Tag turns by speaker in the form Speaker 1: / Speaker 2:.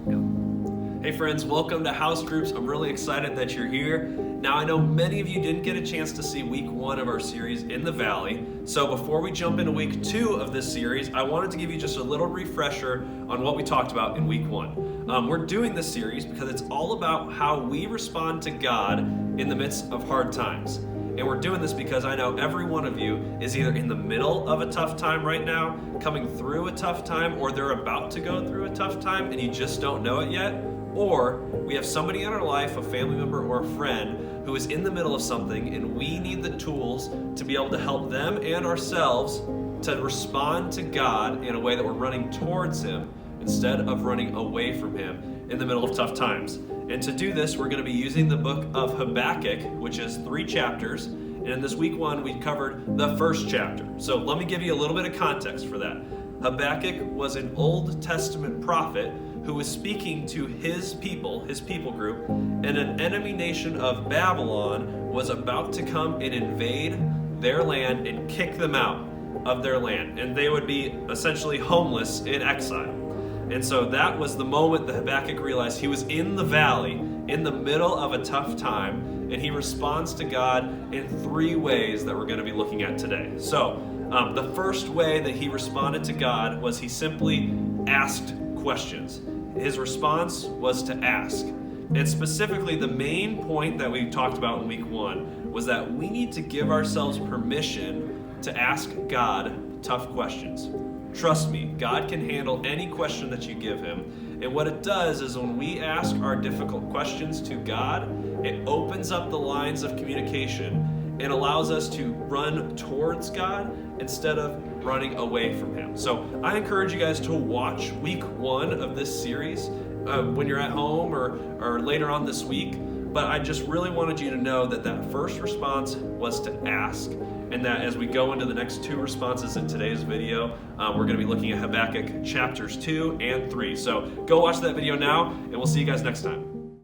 Speaker 1: Hey friends, welcome to HouseGroups. I'm really excited that you're here. Now I know many of you didn't get a chance to see week 1 of our series in the Valley. So before we jump into week 2 of this series, I wanted to give you just a little refresher on what we talked about in week 1. We're doing this series because it's all about how we respond to God in the midst of hard times. And we're doing this because I know every one of you is either in the middle of a tough time right now, coming through a tough time, or they're about to go through a tough time and you just don't know it yet. Or we have somebody in our life, a family member or a friend, who is in the middle of something and we need the tools to be able to help them and ourselves to respond to God in a way that we're running towards Him instead of running away from Him in the middle of tough times. And to do this, we're going to be using the book of Habakuk, which is 3 chapters. And in this week 1, we covered the first chapter. So let me give you a little bit of context for that. Habakkuk was an Old Testament prophet who was speaking to his people group, and an enemy nation of Babylon was about to come and invade their land and kick them out of their land. And they would be essentially homeless in exile. And so that was the moment that Habakkuk realized he was in the valley, in the middle of a tough time, and he responds to God in 3 ways that we're going to be looking at today. So, the first way that he responded to God was he simply asked questions. His response was to ask. And specifically, the main point that we talked about in week 1 was that we need to give ourselves permission to ask God tough questions. Trust me, God can handle any question that you give Him. And what it does is when we ask our difficult questions to God, it opens up the lines of communication and allows us to run towards God instead of running away from Him. So I encourage you guys to watch week 1 of this series when you're at home or later on this week. But I just really wanted you to know that that first response was to ask, and that as we go into the next 2 responses in today's video, we're going to be looking at Habakkuk chapters 2 and 3. So go watch that video now, and we'll see you guys next time.